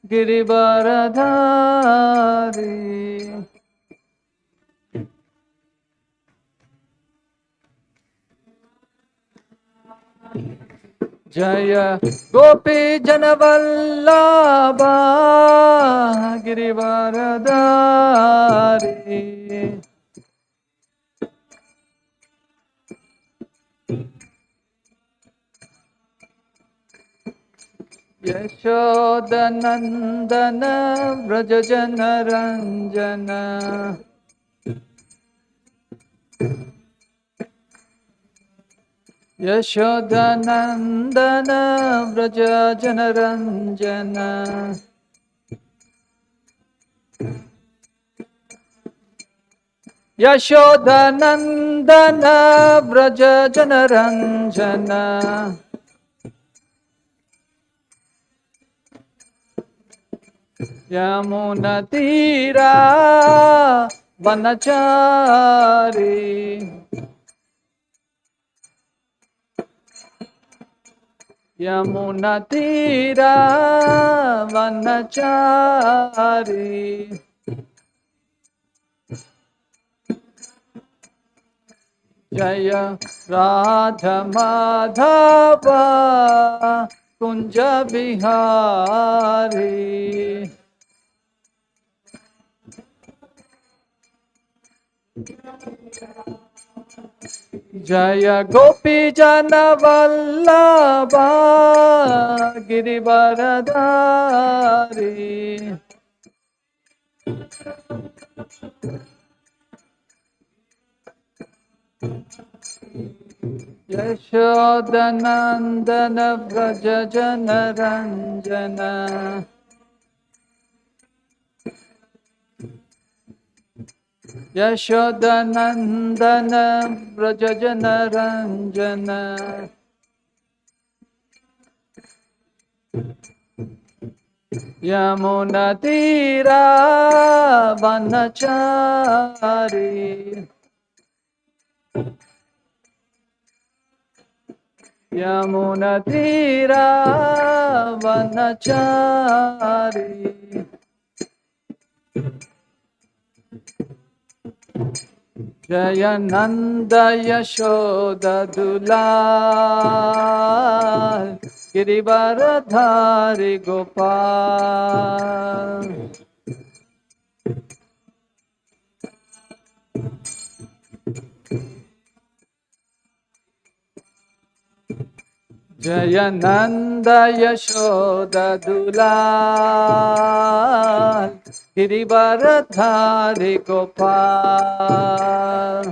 Girivaradhari. Jaya Gopi Janavallabha Girivaradhari. Yashodanandana Vrajajana Ranjana. Yashodanandana Vrajajana Ranjana. Yashodanandana Vrajajana Ranjana. Yamunatira Vanachari. Yamunatira Vanachari. Jaya Radha Madhava Kunja Bihari. Jaya Gopi Jana Vallabha Girivaradhari. Yashodanandana Vrajajana Ranjana. Yashodanandana Vrajajana Ranjana. Yamunatira Vanachari. Yamunatira Vanachari. Jayananda Yashoda Dulal Girivaradhari Gopal. Jayananda Yashoda Dulal Girivaradhari Gopal.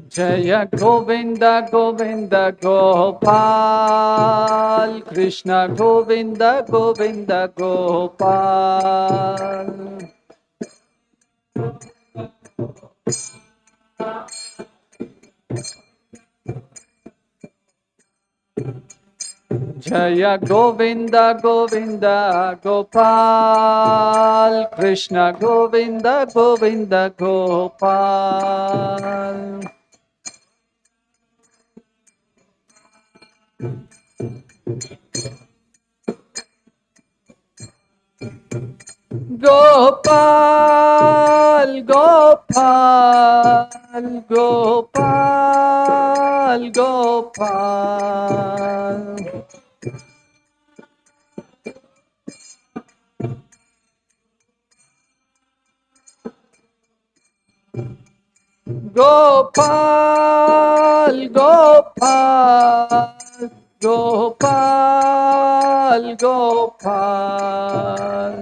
Jaya Govinda Govinda Gopal. Krishna Govinda Govinda Gopal. Jaya Govinda Govinda Gopal. Krishna Govinda Govinda Gopal. Gopal, Gopal, Gopal, Gopal. Gopal, Gopal, Gopal, Gopal.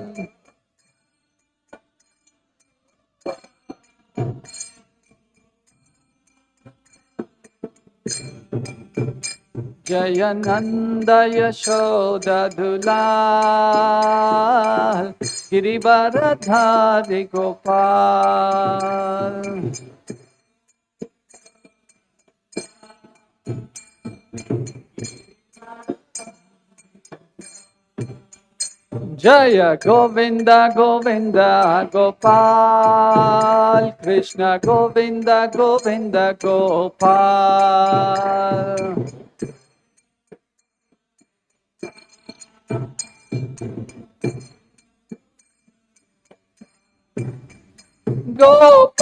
Jayananda Yashoda Dulal Girivaradhari Gopal. Jaya Govinda Govinda Gopal. Krishna Govinda Govinda Gopal. Gopal,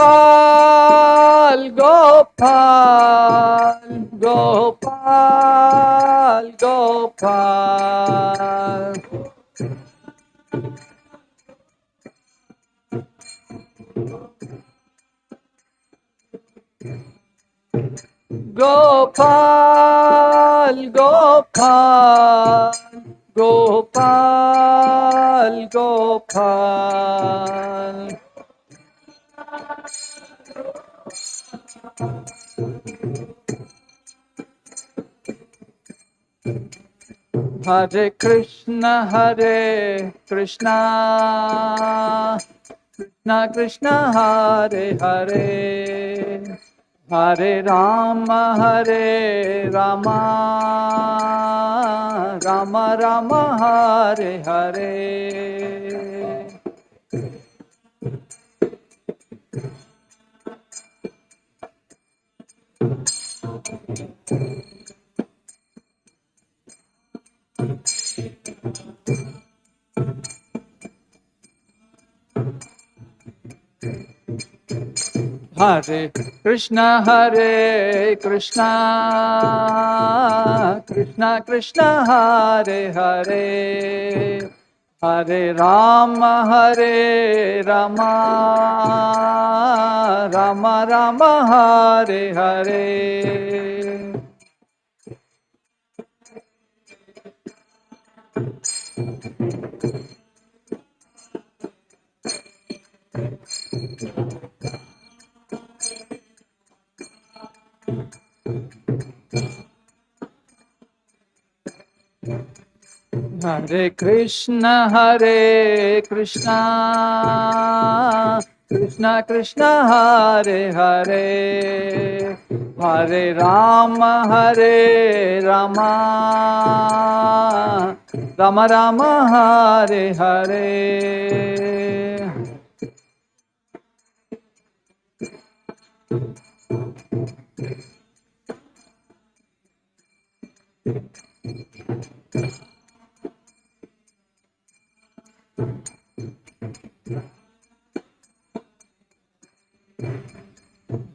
Gopal, Gopal, Gopal. Gopal, Gopal, Gopal, Gopal. Hare Krishna, Hare Krishna, Krishna Krishna, Hare Hare, Hare Rama, Hare Rama, Rama Rama, Hare Hare. Hare Krishna, Hare Krishna, Krishna Krishna, Hare Hare, Hare Rama, Hare Rama, Rama Rama, Hare Hare. Hare Krishna, Hare Krishna, Krishna Krishna, Hare Hare, Hare Rama, Hare Rama, Rama Rama, Hare Hare.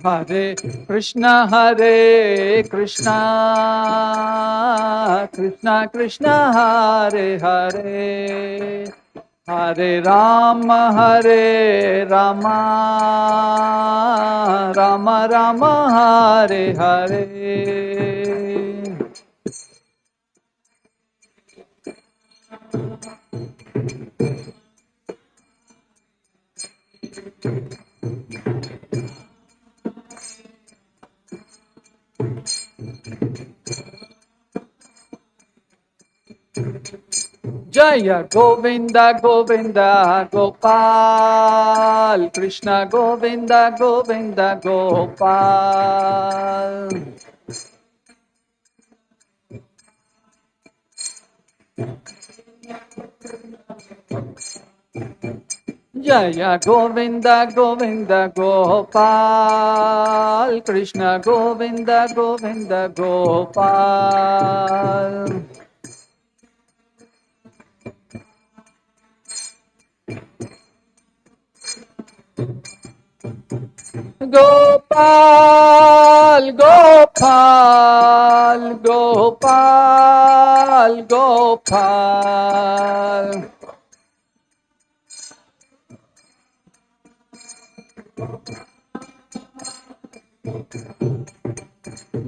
Hare Krishna, Hare Krishna, Krishna Krishna, Hare Hare, Hare Rama, Hare Rama, Rama Rama, Hare Hare. Jaya Govinda Govinda Gopal, Krishna Govinda Govinda Gopal. Jaya Govinda Govinda Gopal, Krishna Govinda Govinda Gopal. Gopal, Gopal, Gopal, Gopal.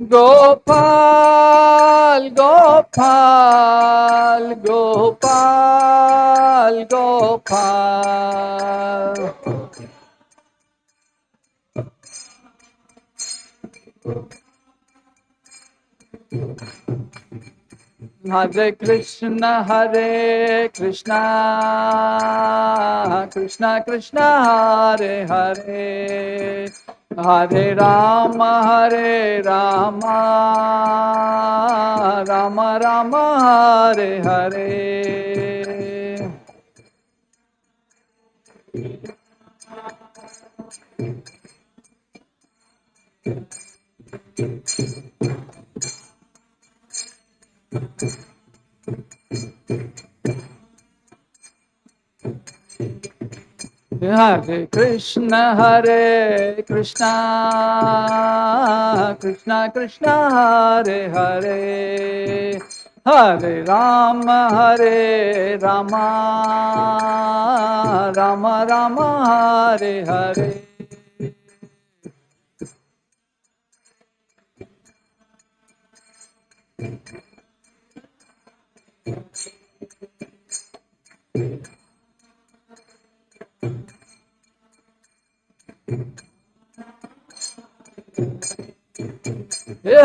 Gopal, Gopal, Gopal, Gopal. Hare Krishna, Hare Krishna, Krishna Krishna, Hare Hare, Hare Rama, Hare Rama, Rama Rama, Hare Hare. Hare Krishna, Hare Krishna, Krishna Krishna, Hare Hare, Hare Rama, Hare Rama, Rama Rama, Hare Hare.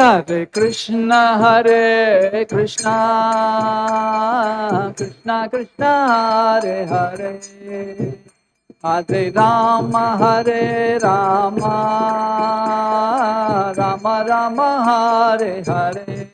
Hare Krishna, Hare Krishna, Krishna Krishna, Hare Hare, Hare Rama, Hare Rama, Rama Rama, Hare Hare.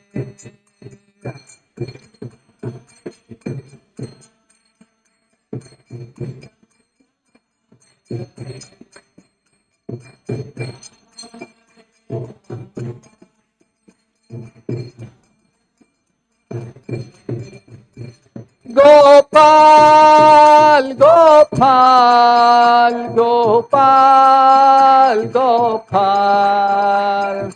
Gopal, Gopal, Gopal, Gopal.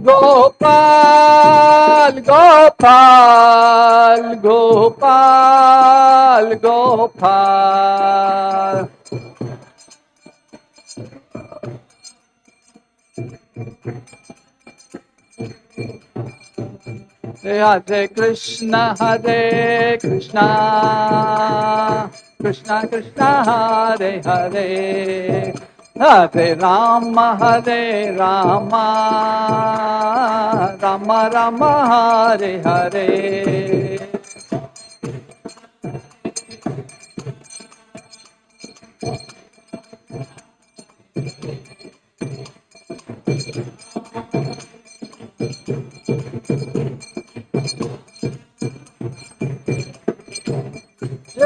Gopal, Gopal, Gopal, Gopal. Hare Krishna, Hare Krishna, Krishna Krishna, Hare Hare, Hare Rama, Hare Rama, Rama Rama, Hare Hare.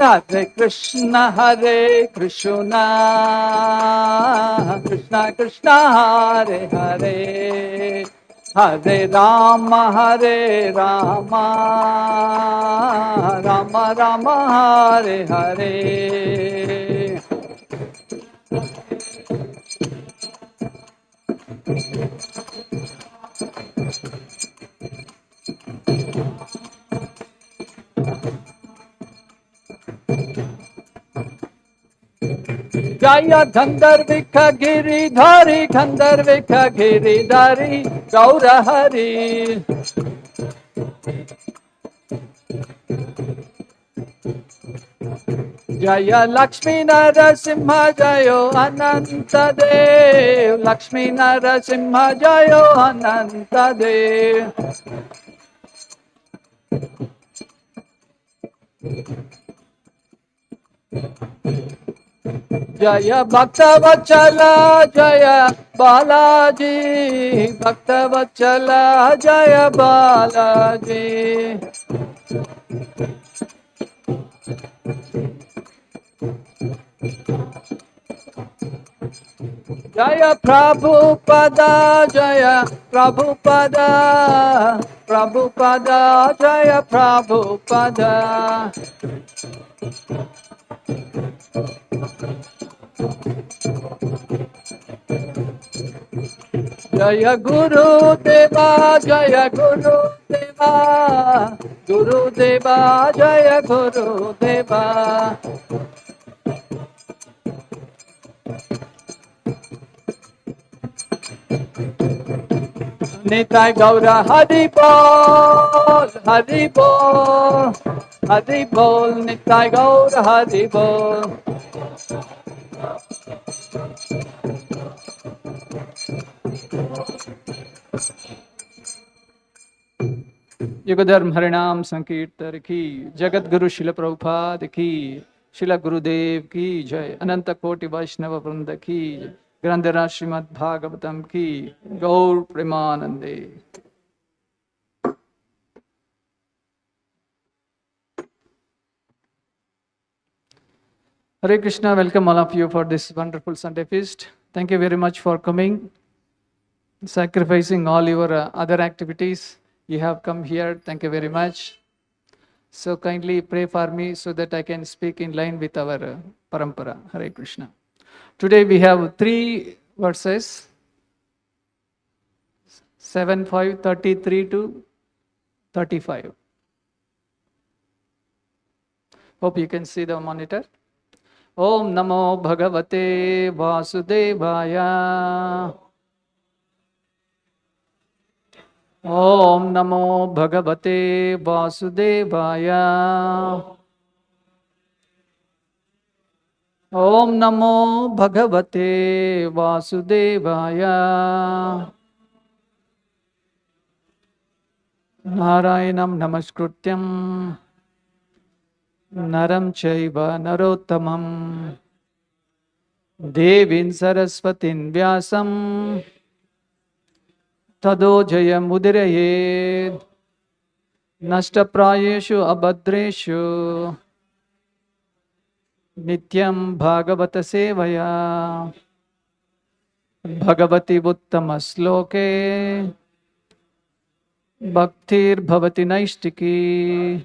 Hare Krishna, Hare Krishna, Krishna Krishna, Hare Hare, Hare Rama, Hare Rama, Rama Rama, Hare Hare. Jaya Gandharvika Giridhari, Gandharvika Giridhari, Gaura Hari. Jaya Lakshmi Narasimha, Jayo Anantadev, Lakshmi Narasimha, Jayo Anantadev. Jaya Bhakta Vachala, Jaya Balaji, Bhakta Vachala, Jaya Balaji. Jaya Prabhupada, Jaya Prabhupada, Prabhupada, Jaya Prabhupada. Jaya Guru Deva, Jaya Guru Deva, Guru Deva, Jaya Guru Deva. Nitai Gaura Hari Bol, Hari Bol, Hari Bol, Nitai Gaura Hari Bol. युगधर्म हरिनाम संकीर्तन की, जगत गुरु शिल प्रभुपाद की, शिला गुरुदेव की जय, अनंत कोटि वैष्णव वृंद की, ग्रंथराज श्रीमद् भागवतम की, गौर प्रेमानंदे। Hare Krishna, welcome all of you for this wonderful Sunday feast. Thank you very much for coming, sacrificing all your other activities. You have come here. Thank you very much. So kindly pray for me so that I can speak in line with our parampara. Hare Krishna. Today we have three verses 7, 5, 33 to 35. Hope you can see the monitor. Om Namo Bhagavate Vasudevaya. Om Namo Bhagavate Vasudevaya. Om Namo Bhagavate Vasudevaya. Narayanam Namaskrutyam Naram Chaiva Narottamam Devin Saraswatin Vyasam Tado Jayam Udirayed Nashtaprayeshu Abhadreshu Nityam Bhagavata Sevaya Bhagavati Uttama Sloke Bhaktir Bhavati Naistiki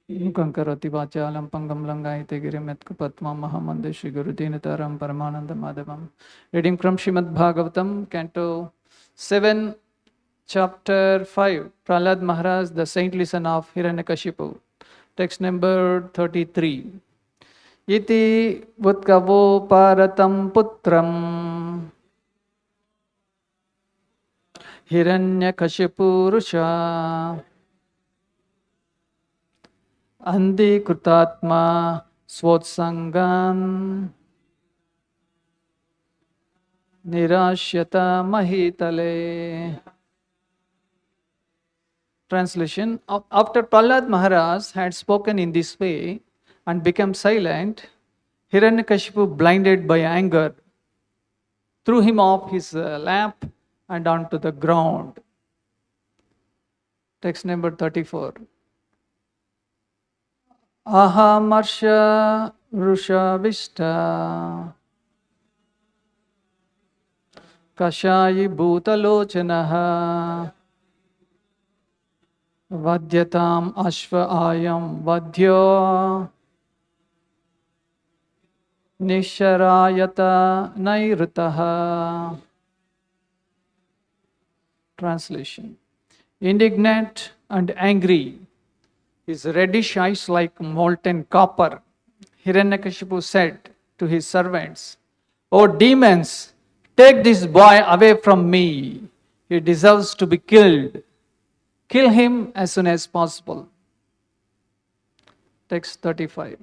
Mukhaṁ karoti vācālam pangam langāyate girim yatkapadmam mahamande Shri Guru Dinataram Paramananda Madhavam. Reading from Srimad Bhagavatam, Canto 7, Chapter 5. Prahlad Maharaj, the saintly son of Hiranyakashipu. Text number 33. Iti Vutkavo Paratam Putram Hiranyakashipu Rusha Andi Krutatma Swotsangan Nirashyata Mahitale. Translation. After Prahlad Maharaj had spoken in this way and become silent, Hiranyakashipu, blinded by anger, threw him off his lap and onto the ground. Text number 34. Ahamarsha Rushavishta Kashayi Bhutalochanaha Vadyatam Ashva Ayam Vadyo Nisharayata Nairutaha. Translation. Indignant and angry, his reddish eyes like molten copper, Hiranyakashipu said to his servants, "O demons, take this boy away from me. He deserves to be killed. Kill him as soon as possible." Text 35.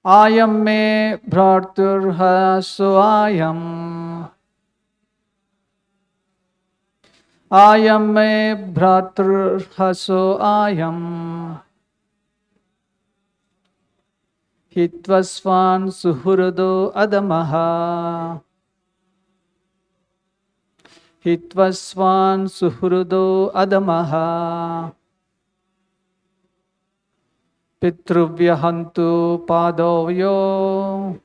Ayam me bhraturha soayam. Ayam me bhraturha soayam. Hitvasvan suhurdo adamaha. Hitvasvan suhurdo adamaha. Pitruvyahantu padavyo.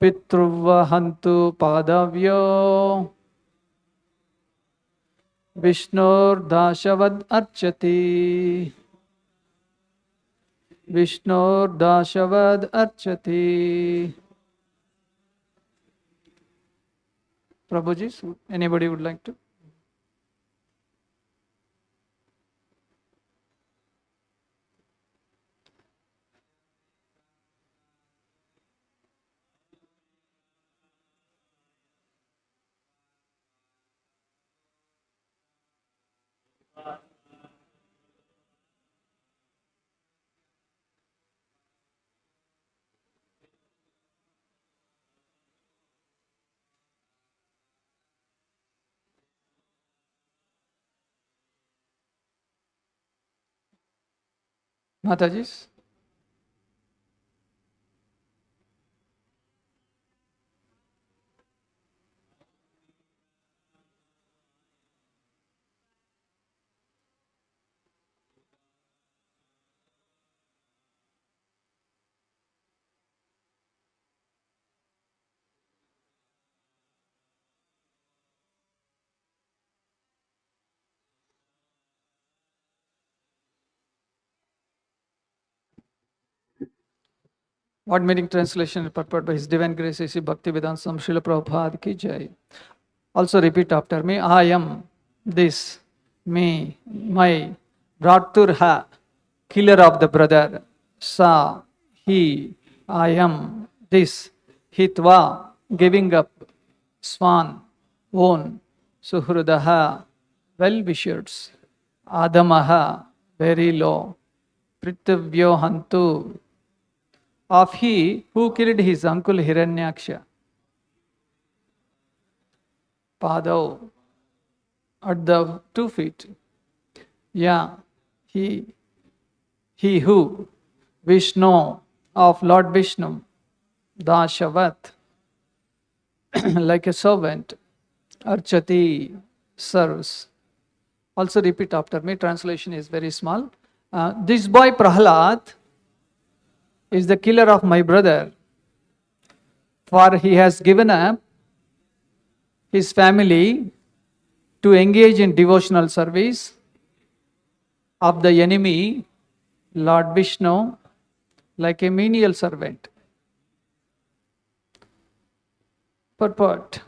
Pitruvyahantu padavyo. Vishnur dashavad archati. Vishnur dashavad archati. Prabhuji, anybody would like to? Mataji's? What meaning translation and purport by His Divine Grace A.C. Bhaktivedanta Swami Srila Prabhupada ki jai. Also repeat after me. I am this, me, my, Bhraturha, killer of the brother. Sa, he, I am this, Hitva, giving up, Swan, own, Suhrudaha, well-wishers, Adamaha, very low, Prithavyo Hantu, of he who killed his uncle Hiranyaksha. Padav, at the 2 feet. Yeah, he who, Vishnu, of Lord Vishnu, Dashavat, like a servant, Archati, serves. Also repeat after me, translation is very small. This boy Prahlad is the killer of my brother, for he has given up his family to engage in devotional service of the enemy, Lord Vishnu, like a menial servant. Purport.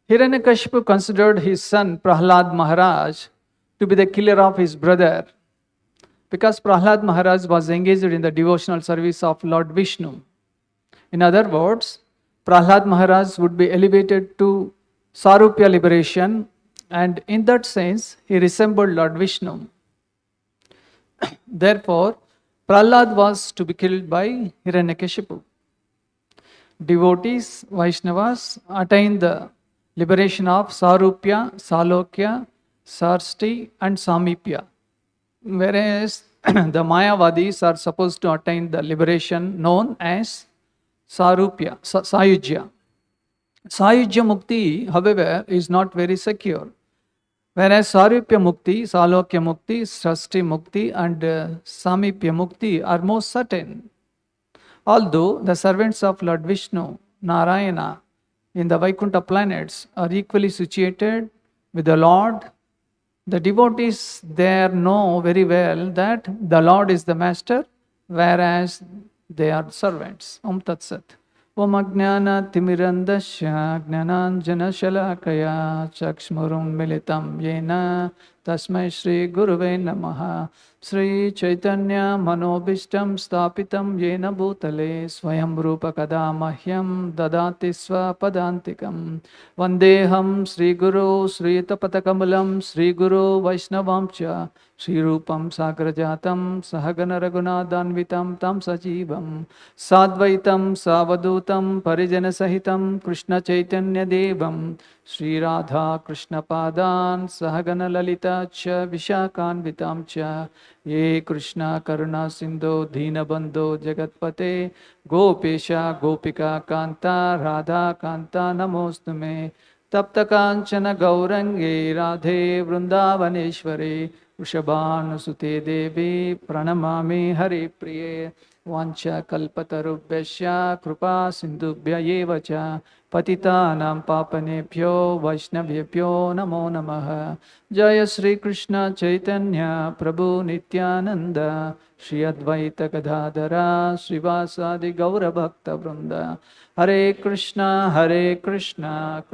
Hiranyakashipu considered his son Prahlad Maharaj to be the killer of his brother because Prahlad Maharaj was engaged in the devotional service of Lord Vishnu. In other words, Prahlad Maharaj would be elevated to Sarupya liberation, and in that sense, he resembled Lord Vishnu. Therefore, Prahlad was to be killed by Hiranyakashipu. Devotees, Vaishnavas, attain the liberation of Sarupya, Salokya, Sarsti, and Samipya. Whereas the Mayavadis are supposed to attain the liberation known as Sarupya, Sayujya. Sayujya Mukti, however, is not very secure. Whereas Sarupya Mukti, Salokya Mukti, Sarsti Mukti, and Samipya Mukti are most certain. Although the servants of Lord Vishnu, Narayana, in the Vaikuntha planets are equally situated with the Lord, the devotees there know very well that the Lord is the master, whereas they are servants. Om Tat Sat. Om Ajnana Timirandasya Jnananjana Shalakaya Chakshmurum Militam Yena Tasmai Shri Guruve Namaha. Sri Chaitanya Manobishtam Stapitam Yena Bhutale Swayam Rupa Kadamahyam Dadati Swapadantikam Vandeham Sri Guru Sri Tapatakamulam Sri Guru Vaishnavamcha Sri Rupam Sagrajatam Sahagana Raghunathanvitam Tam Sajivam Sadvaitam Savadutam Parijana Sahitam Krishna Chaitanya Devam Sri Radha Krishna Padan Sahagana Lalita Cha Vishakanvitam Cha Ye Krishna Karuna Sindhu Deenabandhu Jagatpate Gopesha Gopika Kanta Radha Kanta Namostume Tapta Kanchana Gaurange Radhe Vrindavaneshwari Vrishabhanusute Devi Pranamami Hari Priye Vancha Kalpatarubhyasya Krupa Sindhubhya Yevacha Patitanam Papanebhyo Vaishnavebhyo Namo Namaha. Jaya Sri Krishna Chaitanya Prabhu Nityananda Shri Advaita Gadadhara Srivasadi Gaura Bhakta Vrinda. Hare Krishna Krishna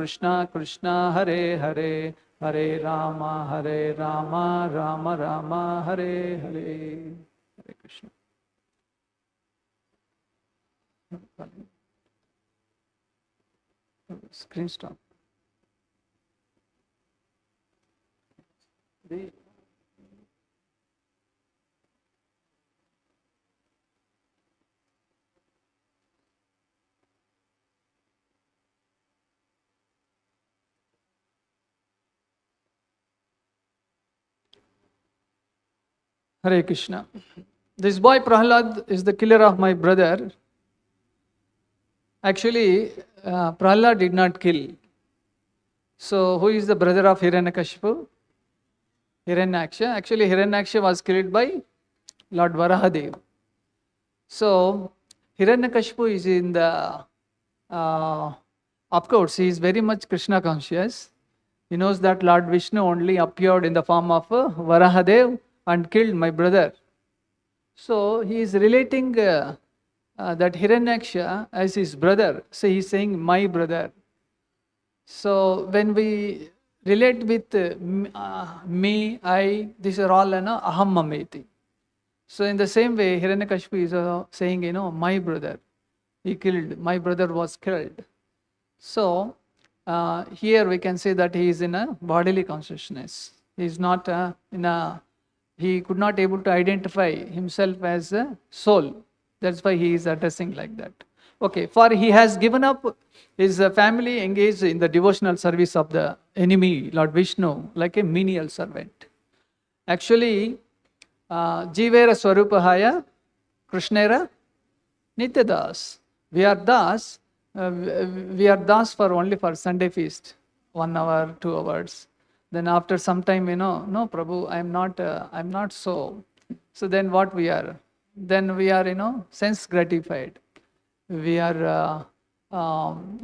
Krishna Hare Hare Hare Rama Rama Rama Hare Hare. Hare Krishna. Screen stop. Hare Krishna. This boy Prahlad is the killer of my brother. Actually, Prahlad did not kill. So, who is the brother of Hiranyakashipu? Hiranyaksha. Actually, Hiranyaksha was killed by Lord Varahadev. So, Hiranyakashipu is in the, of course, he is very much Krishna conscious. He knows that Lord Vishnu only appeared in the form of Varahadev and killed my brother. So, he is relating that Hiranyaksha as his brother. So he's saying, my brother. So when we relate with me, I, these are all aham mameti. So in the same way, Hiranyakashipu is saying, my brother, he killed, my brother was killed. So here we can say that he is in a bodily consciousness. He is not he could not able to identify himself as a soul. That's why he is addressing like that. Okay, for he has given up his family, engaged in the devotional service of the enemy, Lord Vishnu, like a menial servant. Actually, Jivera Swarupahaya, Krishnera, Nityadas. We are das. We are das for only for Sunday feast, 1 hour, 2 hours. Then after some time, no, Prabhu, I'm not so. So then what we are? Then we are, sense gratified. We are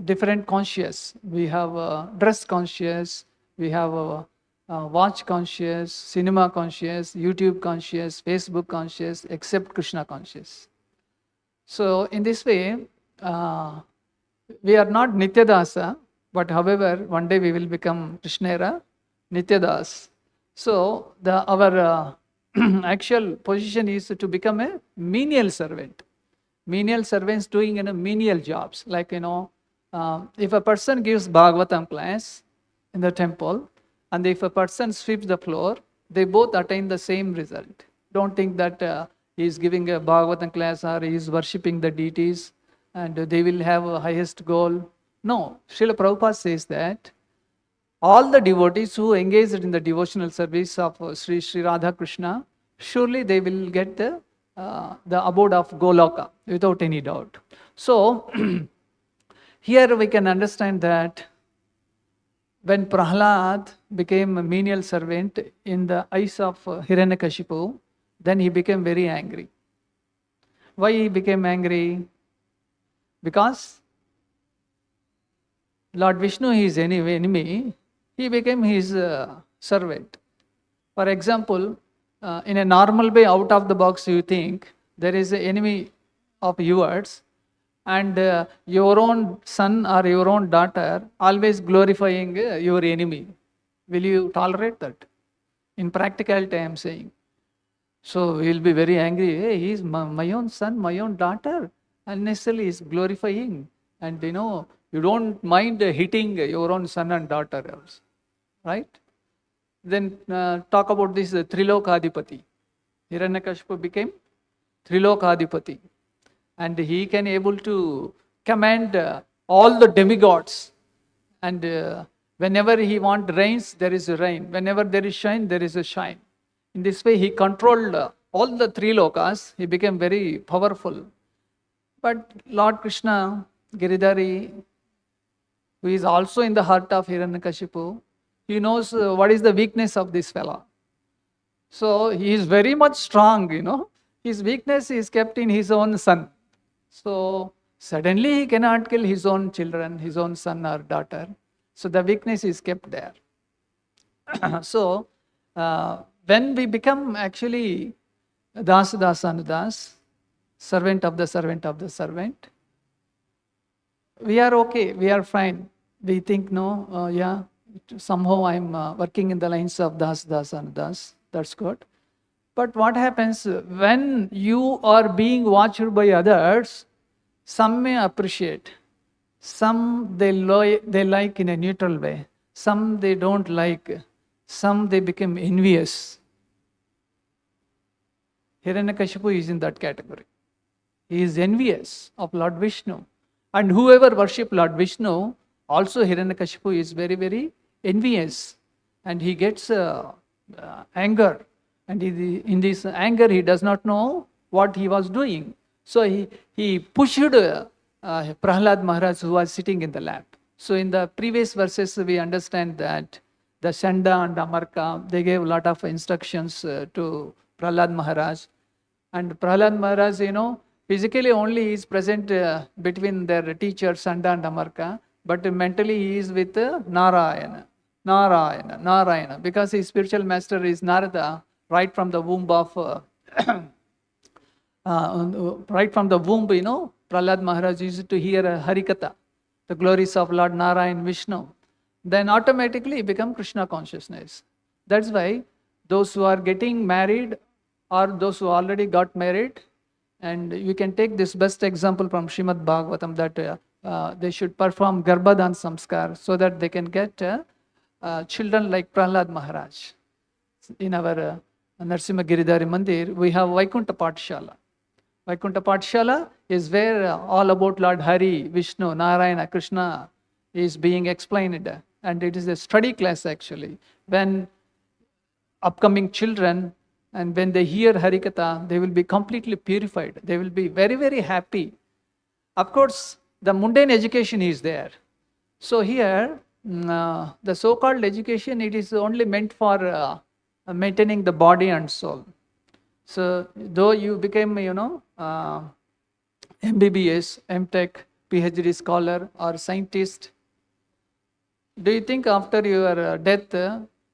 different conscious. We have dress conscious. We have watch conscious, cinema conscious, YouTube conscious, Facebook conscious, except Krishna conscious. So in this way, we are not Nityadasa, but however, one day we will become Krishnera, Nityadas. So our actual position is to become a menial servant. Menial servants doing menial jobs. Like, if a person gives Bhagavatam class in the temple, and if a person sweeps the floor, they both attain the same result. Don't think that he is giving a Bhagavatam class or he is worshipping the deities and they will have a highest goal. No, Srila Prabhupada says that all the devotees who engaged in the devotional service of Sri Sri Radha Krishna, surely they will get the abode of Goloka, without any doubt. So, here we can understand that when Prahlad became a menial servant in the eyes of Hiranyakashipu, then he became very angry. Why he became angry? Because Lord Vishnu is his enemy, he became his servant. For example, in a normal way, out of the box, you think there is an enemy of yours, and your own son or your own daughter always glorifying your enemy. Will you tolerate that? In practicality, I am saying. So we will be very angry. Hey, he is my own son, my own daughter, unnecessarily is glorifying. And you don't mind hitting your own son and daughter else, right? Then talk about this Trilokadipati. Hiranyakashipu became Trilokadipati. And he can able to command all the demigods. And whenever he want rains, there is a rain. Whenever there is shine, there is a shine. In this way, he controlled all the 3 lokas. He became very powerful. But Lord Krishna, Giridhari, who is also in the heart of Hiranyakashipu, he knows what is the weakness of this fellow. So he is very much strong, His weakness is kept in his own son. So suddenly he cannot kill his own children, his own son or daughter. So the weakness is kept there. So when we become actually Das Anudas, servant of the servant of the servant, we are okay, we are fine. We think, somehow I'm working in the lines of Das Anudas, that's good. But what happens when you are being watched by others? Some may appreciate, some they like in a neutral way, some they don't like, some they become envious. Hiranyakashipu is in that category. He is envious of Lord Vishnu. And whoever worship Lord Vishnu, also Hiranyakashipu is very, very envious. And he gets anger. And in this anger, he does not know what he was doing. So he pushed Prahlad Maharaj, who was sitting in the lap. So in the previous verses, we understand that the Shanda and Amarka, they gave a lot of instructions to Prahlad Maharaj. And Prahlad Maharaj, physically only he is present between their teachers, Shanda and Amarka, but mentally he is with Narayana, because his spiritual master is Narada, right from the womb of Right from the womb, Prahlad Maharaj used to hear a Harikatha, the glories of Lord Narayan Vishnu. Then automatically become Krishna consciousness. That's why those who are getting married or those who already got married, and you can take this best example from Srimad Bhagavatam, that they should perform Garbhadan Samskar so that they can get children like Prahlad Maharaj. In our Narasimha Giridhari Mandir, we have Vaikuntha Pathshala. Vaikuntha Pathshala is where all about Lord Hari, Vishnu, Narayana, Krishna is being explained. And it is a study class actually. When upcoming children and when they hear Harikatha, they will be completely purified. They will be very, very happy. Of course, the mundane education is there. So here, the so-called education, it is only meant for maintaining the body and soul. So though you became, MBBS, MTech, PhD scholar or scientist, do you think after your death,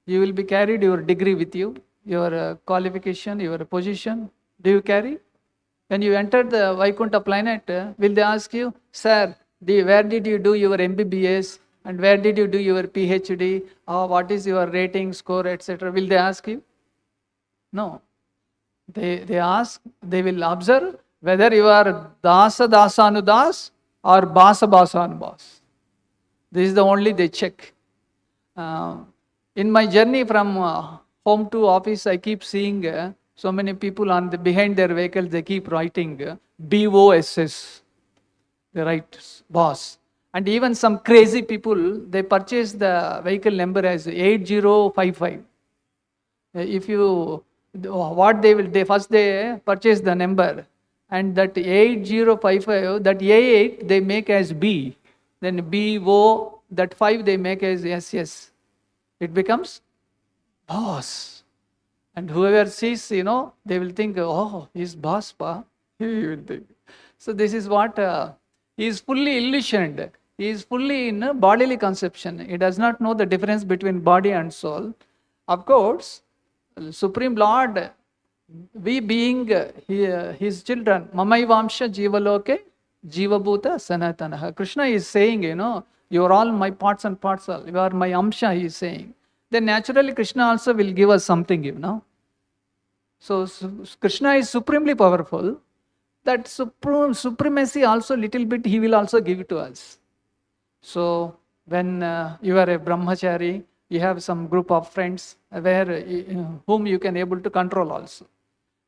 you will be carried your degree with you, your qualification, your position? Do you carry? When you enter the Vaikuntha planet, will they ask you, sir, where did you do your MBBS and where did you do your PhD? What is your rating, score, etc.? Will they ask you? No. They ask, they will observe whether you are Dasa Dasanudas or Basa Basanubas. This is the only they check. In my journey from home to office, I keep seeing so many people behind their vehicles, they keep writing BOSS. They write boss. And even some crazy people, they purchase the vehicle number as 8055. If you, what they will, they purchase the number, and that 8055, that A8 they make as B, then BO, that 5 they make as SS. It becomes boss. And whoever sees, they will think, oh, he's boss, pa. He will think. So this is what, he is fully illusioned. He is fully in bodily conception. He does not know the difference between body and soul. Of course, Supreme Lord, we being his children, Mamaivamsha Jivaloke Jivabhuta Sanatanaha. Krishna is saying, you are all my parts and parcel. You are my Amsha, he is saying. Then naturally Krishna also will give us something, So Krishna is supremely powerful. That supremacy also little bit he will also give it to us. So when you are a brahmachari, you have some group of friends where whom you can able to control also.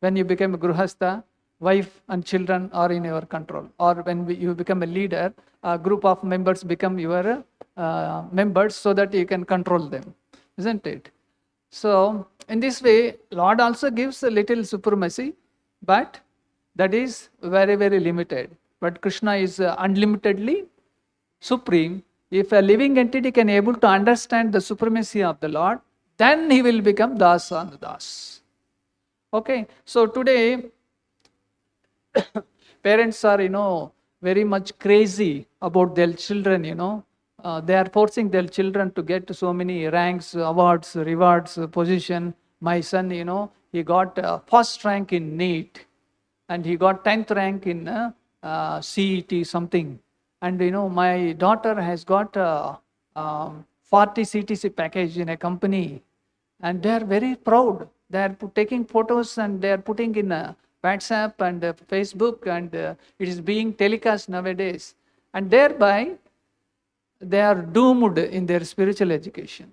When you become a gruhastha, wife and children are in your control. Or when you become a leader, a group of members become your members so that you can control them. Isn't it? So in this way, Lord also gives a little supremacy, but that is very, very limited. But Krishna is unlimitedly supreme. If a living entity can able to understand the supremacy of the Lord, then he will become Dasa Anudas. Okay, so today parents are, very much crazy about their children, they are forcing their children to get so many ranks, awards, rewards, position. My son, he got first rank in NEET and he got 10th rank in CET something. And my daughter has got 40 CTC package in a company, and they are very proud. They are taking photos and they are putting in WhatsApp and Facebook, and it is being telecast nowadays. And thereby, they are doomed in their spiritual education.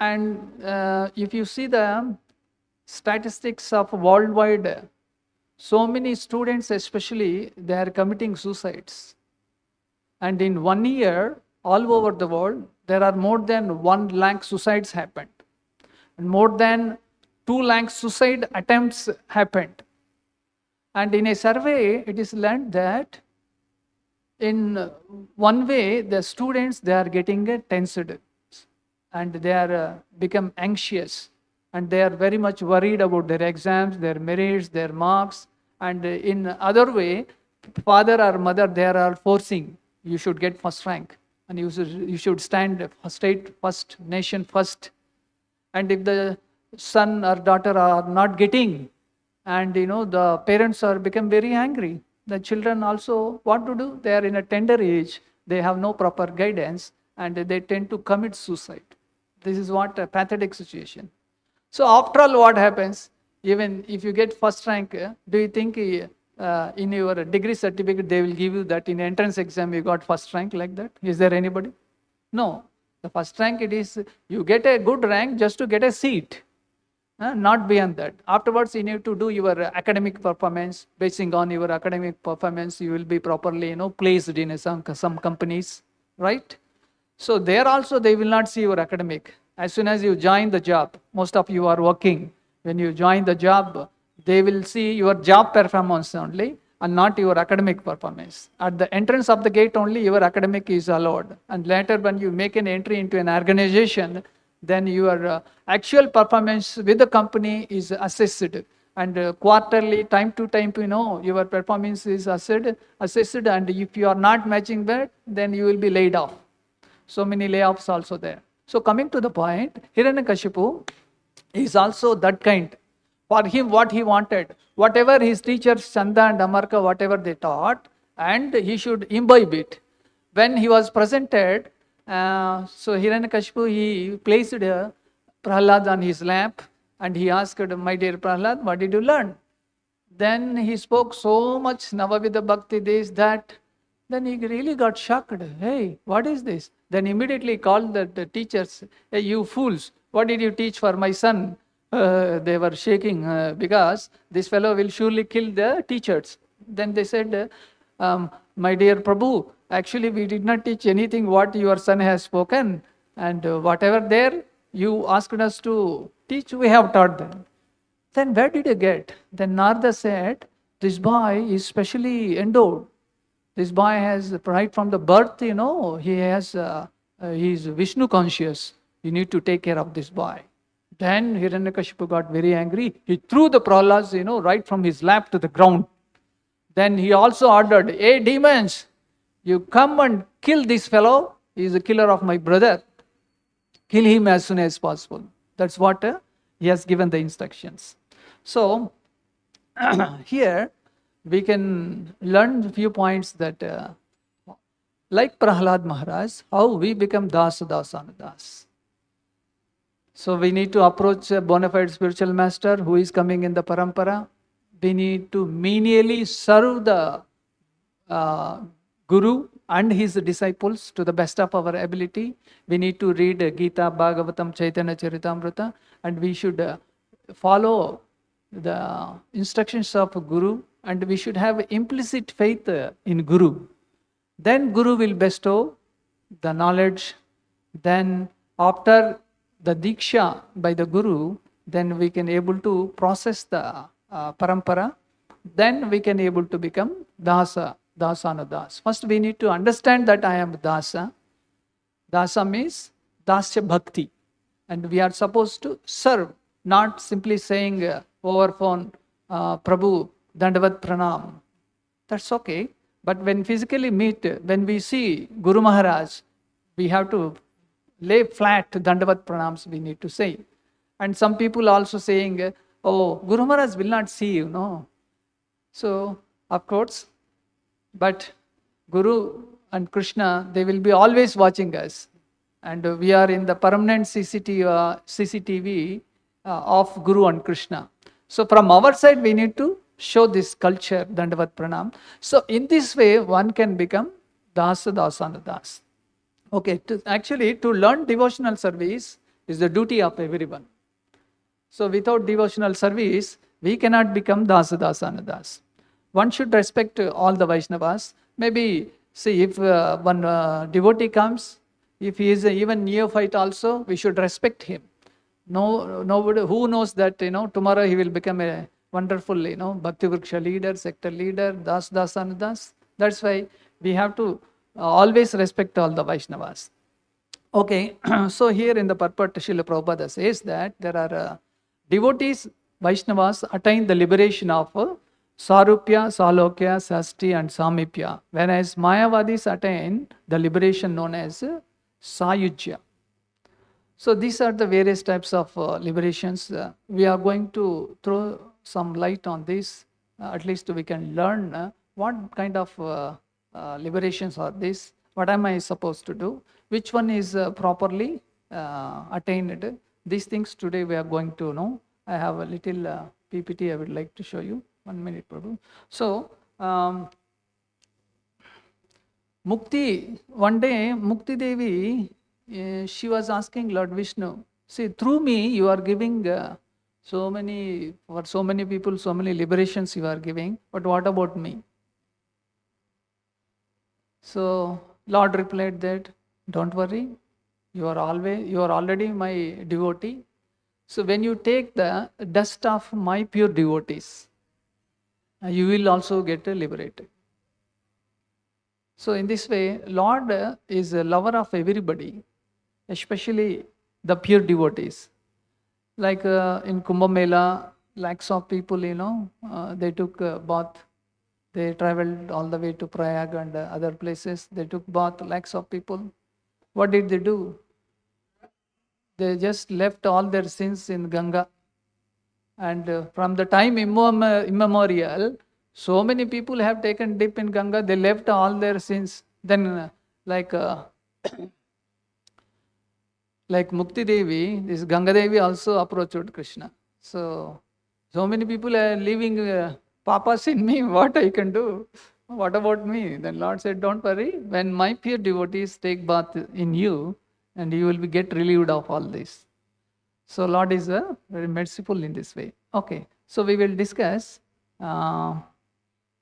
And if you see the statistics of worldwide, so many students especially, they are committing suicides. And in 1 year, all over the world, there are more than 1 lakh suicides happened. And more than 2 lakh suicide attempts happened. And in a survey, it is learned that in one way, the students, they are getting tensed and they are become anxious and they are very much worried about their exams, their merits, their marks. And in other way, father or mother, they are forcing, you should get first rank and you should stand state first, nation first. And if the son or daughter are not getting, and the parents are become very angry. The children also, what to do? They are in a tender age, they have no proper guidance, and they tend to commit suicide. This is what a pathetic situation. So after all, what happens? Even if you get first rank, do you think in your degree certificate they will give you that in entrance exam you got first rank like that? Is there anybody? No. The first rank, it is you get a good rank just to get a seat, not beyond that. Afterwards, you need to do your academic performance. Basing on your academic performance, you will be properly placed in some companies, right? So there also they will not see your academic. As soon as you join the job, most of you are working. When you join the job, they will see your job performance only and not your academic performance. At the entrance of the gate only your academic is allowed. And later when you make an entry into an organization, then your actual performance with the company is assessed. And quarterly, time to time, your performance is assessed. And if you are not matching that, then you will be laid off. So many layoffs also there. So coming to the point, Hiranyakashipu is also that kind. For him, what he wanted, whatever his teachers, Chanda and Amarka, whatever they taught, and he should imbibe it. When he was presented, so Hiranyakashipu, he placed Prahlad on his lap, and he asked, my dear Prahlad, what did you learn? Then he spoke so much, Navavida Bhakti, this, that. Then he really got shocked. Hey, what is this? Then immediately called the teachers, hey, you fools, what did you teach for my son? They were shaking because this fellow will surely kill the teachers. Then they said, my dear Prabhu, actually we did not teach anything what your son has spoken, and whatever there you asked us to teach, we have taught them. Then where did you get? Then Narada said, this boy is specially endowed. This boy has, right from the birth, he has, he is Vishnu conscious. You need to take care of this boy. Then Hiranyakashipu got very angry. He threw the Prahlads, right from his lap to the ground. Then he also ordered, hey demons, you come and kill this fellow. He is a killer of my brother. Kill him as soon as possible. That's what he has given the instructions. So here we can learn a few points that like Prahlad Maharaj, how we become Das Dasanadas. So we need to approach a bona fide spiritual master who is coming in the parampara. We need to menially serve the Guru and his disciples to the best of our ability. We need to read Gita, Bhagavatam, Chaitanya Charitamrita, and we should follow the instructions of Guru, and we should have implicit faith in Guru. Then Guru will bestow the knowledge. Then after the Diksha by the Guru, then we can able to process the parampara. Then we can able to become Dasa, Dasanadas. First we need to understand that I am Dasa. Dasa means Dasya Bhakti. And we are supposed to serve, not simply saying over phone, Prabhu, Dandavat Pranam. That's okay. But when physically meet, when we see Guru Maharaj, we have to lay flat Dandavat Pranams, we need to say. And some people also saying, oh, Guru Maharaj will not see you, no. So, of course, but Guru and Krishna, they will be always watching us. And we are in the permanent CCTV of Guru and Krishna. So from our side, we need to show this culture, Dandavat Pranam. So in this way, one can become Dasa Dasanadas. Okay, to learn devotional service is the duty of everyone. So without devotional service, we cannot become Dasa Dasanadas. One should respect all the Vaishnavas. Maybe, see, if one devotee comes, if he is even neophyte also, we should respect him. Nobody who knows that, tomorrow he will become a wonderful, Bhakti Vriksha leader, sector leader, Dasanadas. That's why we have to always respect all the Vaishnavas. Okay, so here in the purport, Srila Prabhupada says that there are devotees, Vaishnavas, attain the liberation of Sarupya, Salokya, Sasti and Samipya, whereas Mayavadis attain the liberation known as Sayujya. So these are the various types of liberations. We are going to throw some light on this. At least we can learn what kind of liberations are this. What am I supposed to do? Which one is properly attained? These things today we are going to know. I have a little PPT I would like to show you. 1 minute, Prabhu. So, Mukti, one day, Mukti Devi, she was asking Lord Vishnu, see, through me you are giving so many people, so many liberations you are giving, but what about me? So Lord replied that, don't worry, you are already my devotee. So when you take the dust of my pure devotees, you will also get liberated. So in this way, Lord is a lover of everybody, especially the pure devotees. Like in Kumbh Mela, lakhs of people, they took bath. They traveled all the way to Prayag and other places. They took bath, lakhs of people. What did they do? They just left all their sins in Ganga. And from the time immemorial, so many people have taken dip in Ganga. They left all their sins. Then like Mukti Devi, this Ganga Devi also approached Krishna. So many people are leaving papas in me. What I can do? What about me? Then Lord said, don't worry. When my pure devotees take bath in you, and you will get relieved of all this. So Lord is very merciful in this way. Okay, so we will discuss the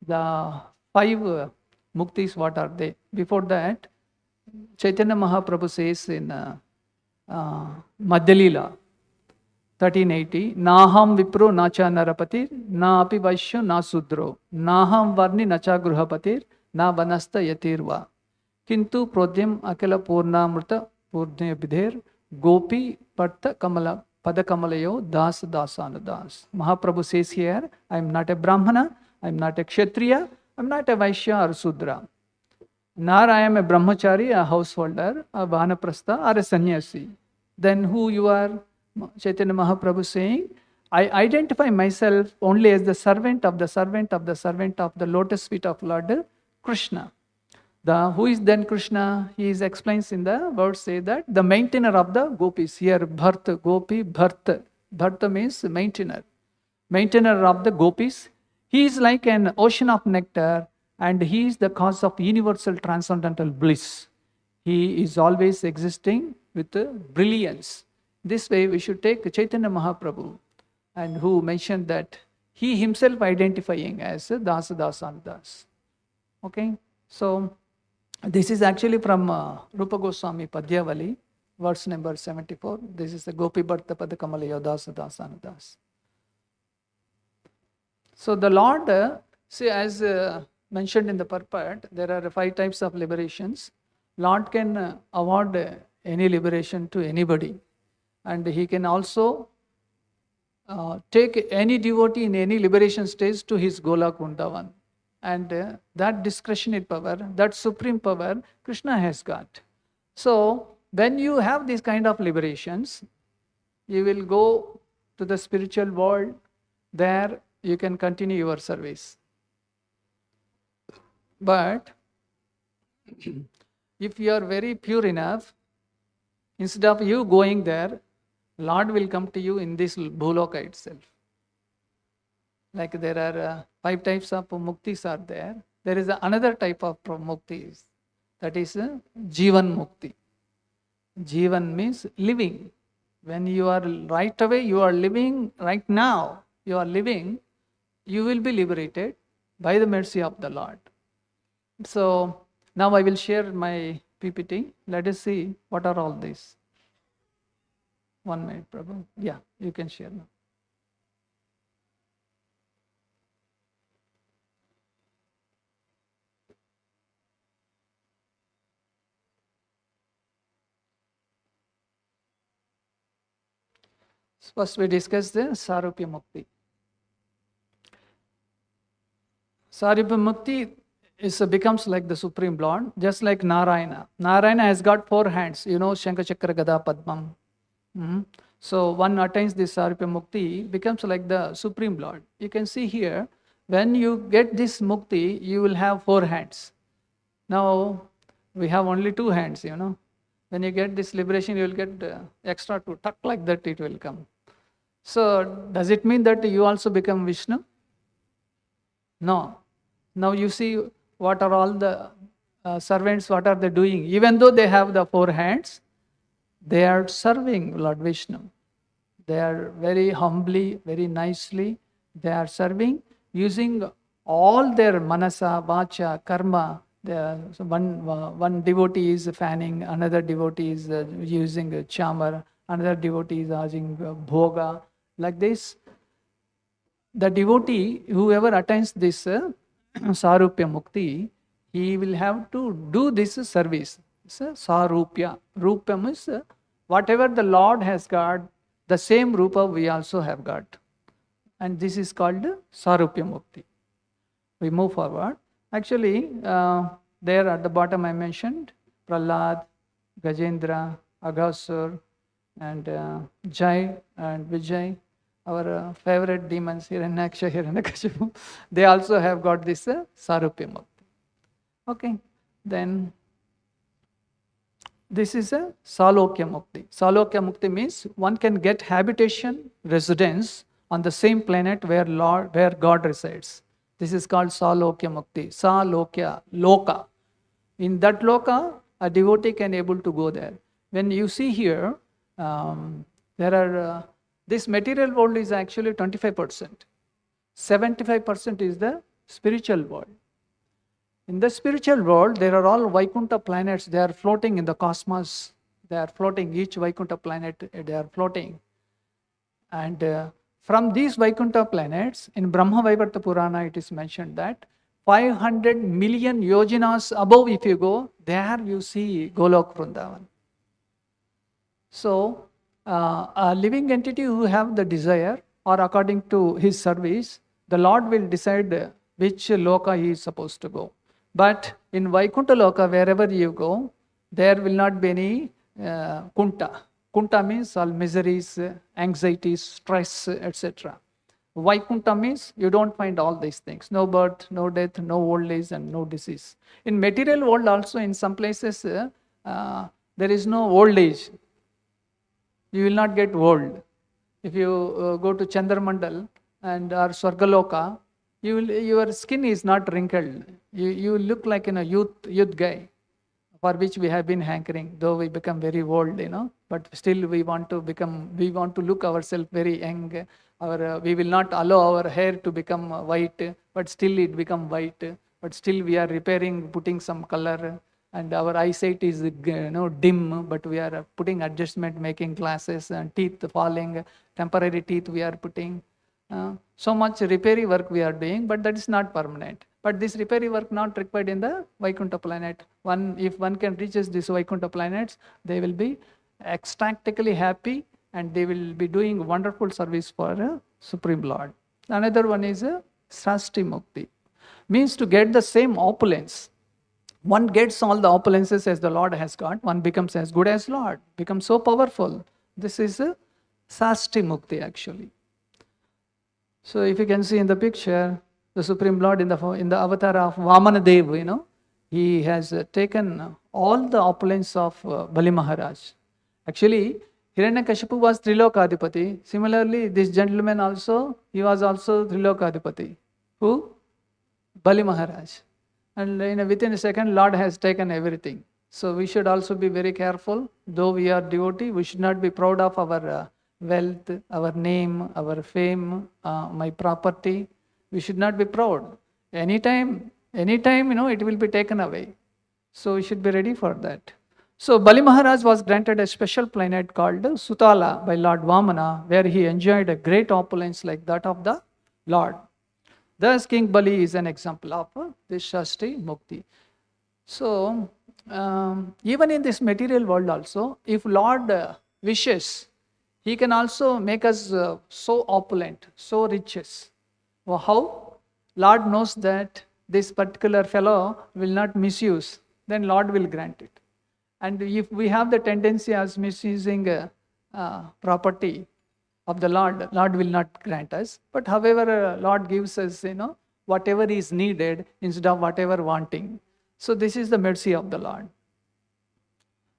5 muktis, what are they? Before that, Chaitanya Mahaprabhu says in Madhyalila 1380, Naham Vipro Nacha Narapatir, Na Api Vaishya Na Sudro, Naham Varni Nacha Gruhapatir, Na Vanasta Yatirva, Kintu Prodhyam Akela Purnamrita Purnya Bidher, Gopi Patta Kamala Pada Kamalayo Das Dasanadas. Mahaprabhu says here, I am not a Brahmana, I am not a Kshatriya, I am not a Vaishya or Sudra. Nor I am a Brahmachari, a householder, a Vanaprastha or a sannyasi. Then who you are? Chaitanya Mahaprabhu saying, I identify myself only as the servant of the servant of the servant of the lotus feet of Lord Krishna. Who is then Krishna? He explains in the verse, say that the maintainer of the gopis. Here Bharta, Gopi, Bharta. Bharta means maintainer. Maintainer of the gopis. He is like an ocean of nectar, and he is the cause of universal transcendental bliss. He is always existing with brilliance. This way we should take Chaitanya Mahaprabhu, and who mentioned that he himself identifying as Dasa Dasanadas. Okay, so this is actually from Rupa Goswami Padyavali, verse number 74. This is the Gopi Bharta Pada Kamalaya Dasa Dasanadas. So the Lord, see, as mentioned in the purport, there are 5 types of liberations. Lord can award any liberation to anybody, and he can also take any devotee in any liberation stage to his Golak Vrindavan. And that discretionary power, that supreme power, Krishna has got. So when you have these kind of liberations, you will go to the spiritual world. There you can continue your service. But if you are very pure enough, instead of you going there, Lord will come to you in this Bhuloka itself. Like there are 5 types of muktis are there. There is another type of muktis, that is Jivan Mukti. Jivan means living. When you are right away, you are living right now, you are living, you will be liberated by the mercy of the Lord. So now I will share my PPT. Let us see what are all these. 1 minute, Prabhu. Yeah, you can share now. First we discuss the Sarupya Mukti. Sarupya Mukti becomes like the Supreme Lord, just like Narayana. Narayana has got 4 hands, Shankha Chakra Gada Padmam. Mhm. So one attains this Sarupya Mukti, becomes like the Supreme Lord. You can see here, when you get this Mukti, you will have 4 hands. Now we have only 2 hands, When you get this liberation, you will get extra 2, tuck like that it will come. So does it mean that you also become Vishnu? No. Now you see what are all the servants, what are they doing? Even though they have the 4 hands, they are serving Lord Vishnu. They are very humbly, very nicely, they are serving using all their manasa, vacha, karma. So one devotee is fanning, another devotee is using a chamar, another devotee is using bhoga. Like this, the devotee, whoever attains this Sarupya Mukti, he will have to do this service. It's Sarupya. Rupam is whatever the Lord has got, the same Rupa we also have got. And this is called Sarupya Mukti. We move forward. Actually, there at the bottom I mentioned Prahlad, Gajendra, Aghasur, and Jai and Vijay, our favorite demons, Hiranyaksha, Hiranyakashipu, they also have got this Sarupya Mukti. Okay, then this is a Salokya Mukti. Salokya Mukti means one can get habitation, residence on the same planet where God resides. This is called Salokya Mukti. Salokya, Loka. In that Loka, a devotee can able to go there. When you see here, there are, this material world is actually 25%. 75% is the spiritual world. In the spiritual world, there are all Vaikuntha planets. They are floating in the cosmos. They are floating, each Vaikuntha planet, they are floating. And from these Vaikuntha planets, in Brahma Vaivarta Purana, it is mentioned that 500 million yojanas above, if you go, there you see Golok Vrindavan. So, a living entity who have the desire, or according to his service, the Lord will decide which loka he is supposed to go. But in Vaikuntha Loka, wherever you go, there will not be any kunta. Kunta means all miseries, anxieties, stress, etc. Vaikuntha means you don't find all these things. No birth, no death, no old age, and no disease. In material world also, in some places, there is no old age. You will not get old. If you go to Chandramandal and or Swargaloka, your skin is not wrinkled. You look like a youth guy, for which we have been hankering, though we become very old, but still we want to look ourselves very young. We will not allow our hair to become white, but still it become white. But still we are repairing, putting some color, and our eyesight is dim, but we are putting adjustment, making glasses, and teeth falling, temporary teeth we are putting. So much repairy work we are doing, but that is not permanent. But this repairy work not required in the Vaikuntha planet. If one can reaches these Vaikuntha planets, they will be ecstatically happy, and they will be doing wonderful service for Supreme Lord. Another one is Srasti Mukti. Means to get the same opulence. One gets all the opulences as the Lord has got. One becomes as good as Lord, becomes so powerful. This is a Srasti Mukti actually. So if you can see in the picture, the Supreme Lord in the avatar of Vamana Dev, he has taken all the opulence of Bali Maharaj. Actually, Hiranyakashipu was Trilokadipati. Similarly, this gentleman also, he was also Trilokadipati. Who? Bali Maharaj. And within a second, Lord has taken everything. So we should also be very careful. Though we are devotee, we should not be proud of our wealth, our name, our fame, my property. We should not be proud. Anytime, it will be taken away. So we should be ready for that. So Bali Maharaj was granted a special planet called Sutala by Lord Vamana, where he enjoyed a great opulence like that of the Lord. Thus, King Bali is an example of this Srasti Mukti. So, even in this material world also, if Lord wishes, He can also make us so opulent, so riches. Well, how? Lord knows that this particular fellow will not misuse, then Lord will grant it. And if we have the tendency as misusing property of the Lord, Lord will not grant us. But however, Lord gives us, whatever is needed instead of whatever wanting. So this is the mercy of the Lord.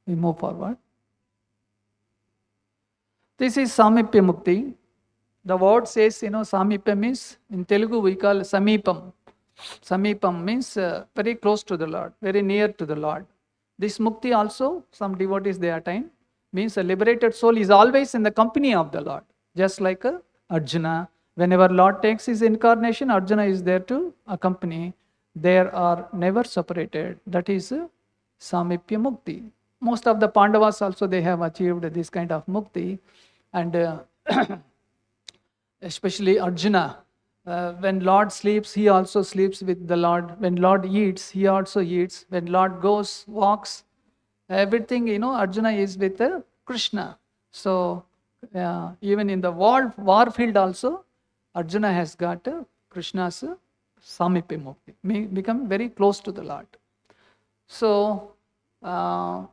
We move forward. This is Samipya Mukti. The word says, Samipya means, in Telugu we call Samipam. Samipam means very close to the Lord, very near to the Lord. This Mukti also, some devotees they attain, means a liberated soul is always in the company of the Lord. Just like Arjuna, whenever Lord takes his incarnation, Arjuna is there to accompany. They are never separated. That is Samipya Mukti. Most of the Pandavas also, they have achieved this kind of Mukti. And especially Arjuna, when Lord sleeps, he also sleeps with the Lord. When Lord eats, he also eats. When Lord goes, walks, everything, Arjuna is with Krishna. So even in the war field also, Arjuna has got Krishna's Samipya Mukti, become very close to the Lord. So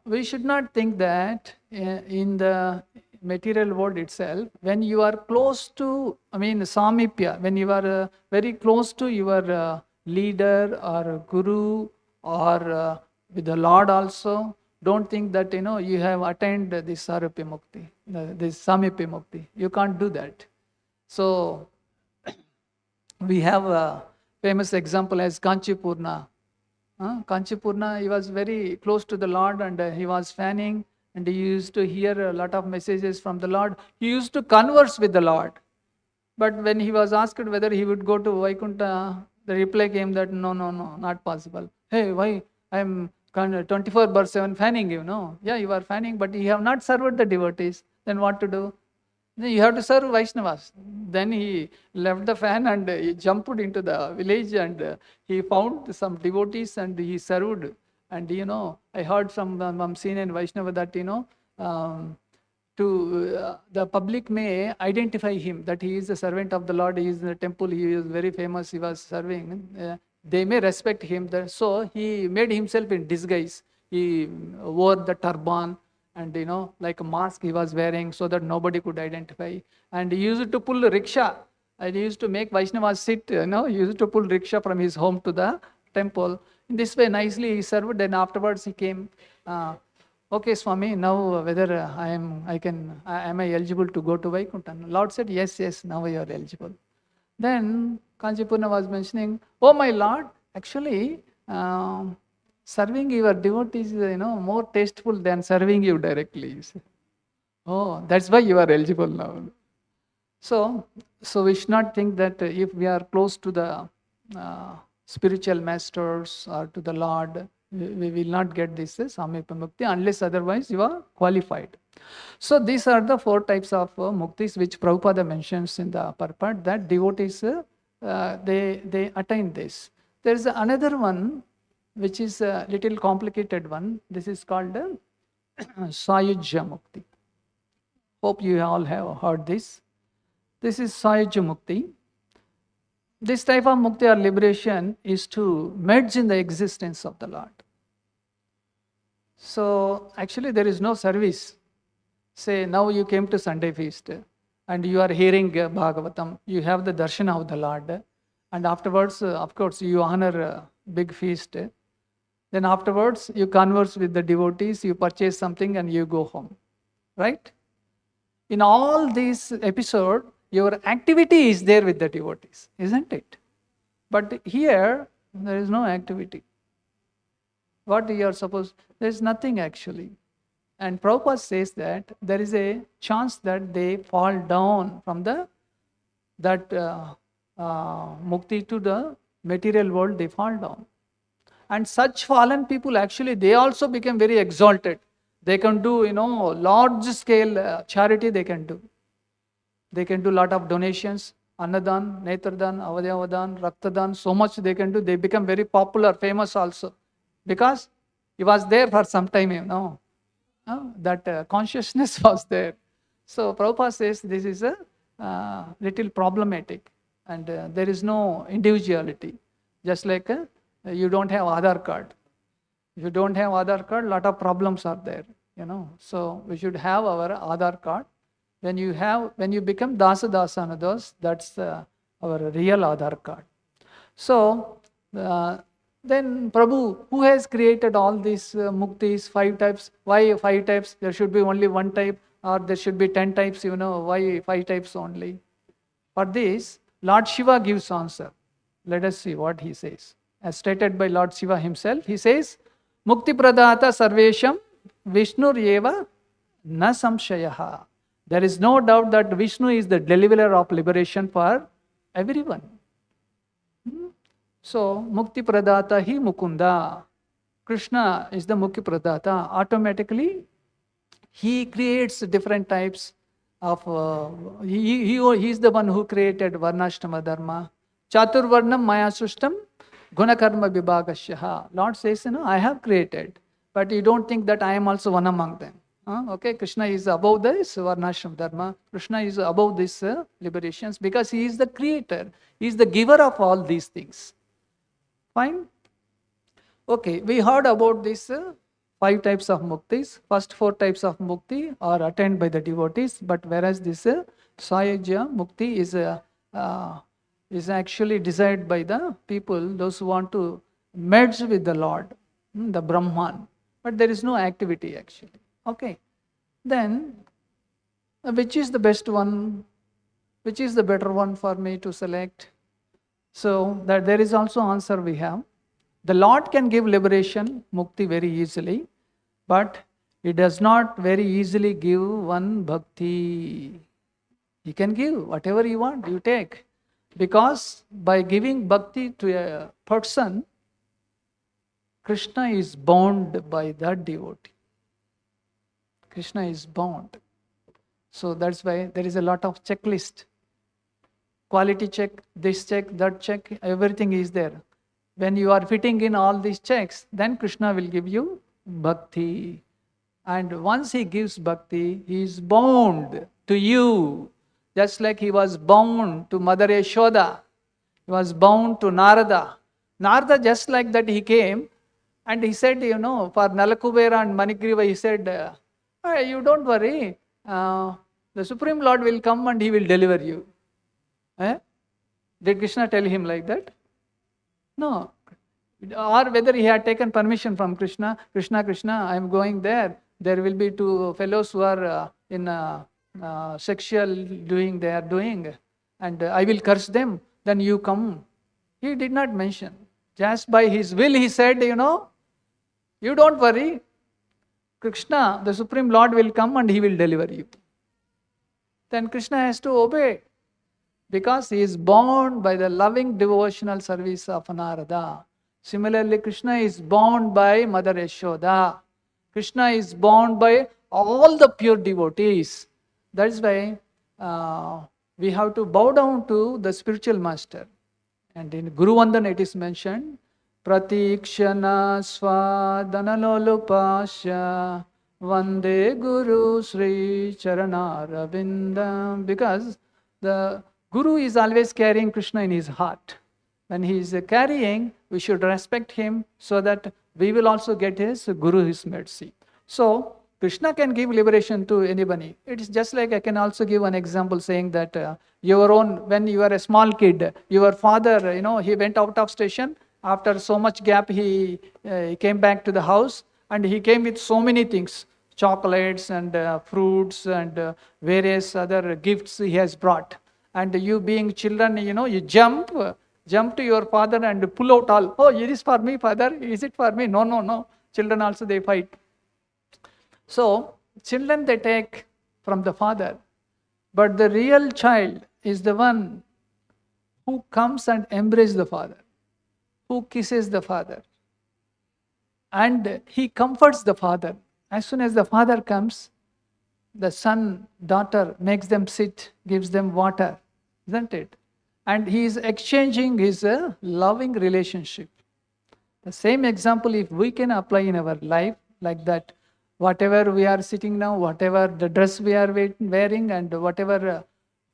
we should not think that in the material world itself, when you are close to, Samipya, when you are very close to your leader or guru or with the Lord also, don't think that you have attained this Sarupya Mukti, this Samipya Mukti. You can't do that. So we have a famous example as Kanchipurna. Kanchipurna, he was very close to the Lord and he was fanning and he used to hear a lot of messages from the Lord. He used to converse with the Lord. But when he was asked whether he would go to Vaikuntha, the reply came that no, not possible. Hey, why? I am 24/7 fanning you, no? Yeah, you are fanning, but you have not served the devotees. Then what to do? Then you have to serve Vaishnavas. Then he left the fan and he jumped into the village and he found some devotees and he served. And I heard from senior in Vaishnava that the public may identify him that he is a servant of the Lord. He is in the temple. He is very famous. He was serving. They may respect him. So he made himself in disguise. He wore the turban and like a mask he was wearing so that nobody could identify. And he used to pull a rickshaw. And he used to make Vaishnavas sit. He used to pull rickshaw from his home to the temple. In this way, nicely he served. Then afterwards he came. Okay, Swami. Now whether am I eligible to go to Vaikuntha? Lord said, yes. Now you are eligible. Then Kanchipurna was mentioning, oh my Lord, actually serving your devotees is more tasteful than serving you directly. Oh, that's why you are eligible now. So we should not think that if we are close to the spiritual masters or to the Lord, we will not get this Samipya Mukti unless otherwise you are qualified. So these are the 4 types of muktis which Prabhupada mentions in the upper part, that devotees they attain this. There is another one which is a little complicated one. This is called Sayujya Mukti. Hope you all have heard this. This is Sayujya Mukti. This type of mukti or liberation is to merge in the existence of the Lord. So actually there is no service. Say now you came to Sunday feast and you are hearing Bhagavatam, you have the darshan of the Lord, and afterwards of course you honor a big feast. Then afterwards you converse with the devotees, you purchase something and you go home. Right? In all these episodes, your activity is there with the devotees, isn't it? But here, there is no activity. What you are supposed, there is nothing actually. And Prabhupada says that there is a chance that they fall down from that mukti to the material world, they fall down. And such fallen people actually, they also become very exalted. They can do, large scale charity they can do. They can do a lot of donations, Annadanam, Netradan, Avadhyavadan, Raktadan, so much they can do. They become very popular, famous also. Because he was there for some time, that consciousness was there. So Prabhupada says this is a little problematic and there is no individuality. Just like you don't have Aadhaar card. If you don't have Aadhaar card, lot of problems are there. So we should have our Aadhaar card. When you become Dasa Dasanadas, that's our real Aadhaar card. So then Prabhu, who has created all these muktis, 5 types? Why 5 types? There should be only 1 type, or there should be 10 types, why 5 types only? For this, Lord Shiva gives answer. Let us see what he says. As stated by Lord Shiva himself, he says, Mukti Pradata Sarvesham Vishnur Eva Na Samshayaha. There is no doubt that Vishnu is the deliverer of liberation for everyone. So, Mukti Pradata hi Mukunda. Krishna is the Mukti Pradata. Automatically, he creates different types of, he is the one who created Varnashtama Dharma. Chaturvarnam Maya Sushtam Gunakarma Vibhagasyaha. Lord says, I have created, but you don't think that I am also one among them. Okay, Krishna is above this Varnashram Dharma. Krishna is above these liberations because he is the creator. He is the giver of all these things. Fine? Okay, we heard about these 5 types of muktis. First 4 types of mukti are attained by the devotees, but whereas this Sayajya mukti is actually desired by the people, those who want to merge with the Lord, the Brahman. But there is no activity actually. Okay, then which is the best one? Which is the better one for me to select? So that there is also answer we have. The Lord can give liberation, mukti, very easily, but He does not very easily give one bhakti. He can give whatever you want, you take. Because by giving bhakti to a person, Krishna is bound by that devotee. Krishna is bound. So that's why there is a lot of checklist. Quality check, this check, that check, everything is there. When you are fitting in all these checks, then Krishna will give you bhakti. And once he gives bhakti, he is bound to you. Just like he was bound to Mother Yashoda. He was bound to Narada. Narada, just like that, he came and he said, for Nalakubera and Manigriva, he said, you don't worry. The Supreme Lord will come and he will deliver you. Did Krishna tell him like that? No. Or whether he had taken permission from Krishna, Krishna, I am going there. There will be 2 fellows who are in sexual doing they are doing, and I will curse them. Then you come. He did not mention. Just by his will he said, you don't worry. Krishna, the Supreme Lord, will come and he will deliver you. Then Krishna has to obey. Because he is bound by the loving devotional service of Narada. Similarly, Krishna is bound by Mother Yashoda. Krishna is bound by all the pure devotees. That is why we have to bow down to the spiritual master. And in Guru Vandana it is mentioned, Pratikshana svadanalolupasya Vande Guru Sri Charanaravindam. Because the Guru is always carrying Krishna in his heart. When he is carrying, we should respect him so that we will also get his Guru, his mercy. So, Krishna can give liberation to anybody. It is just like I can also give an example saying that when you are a small kid, your father, he went out of station. After so much gap, he came back to the house and he came with so many things, chocolates and fruits and various other gifts he has brought. And you being children, you jump to your father and pull out all. Oh, it is for me, father. Is it for me? No. Children also, they fight. So, children they take from the father. But the real child is the one who comes and embraces the father, who kisses the father. And he comforts the father. As soon as the father comes, the son, daughter makes them sit, gives them water. Isn't it? And he is exchanging his loving relationship. The same example, if we can apply in our life like that, whatever we are sitting now, whatever the dress we are wearing, and whatever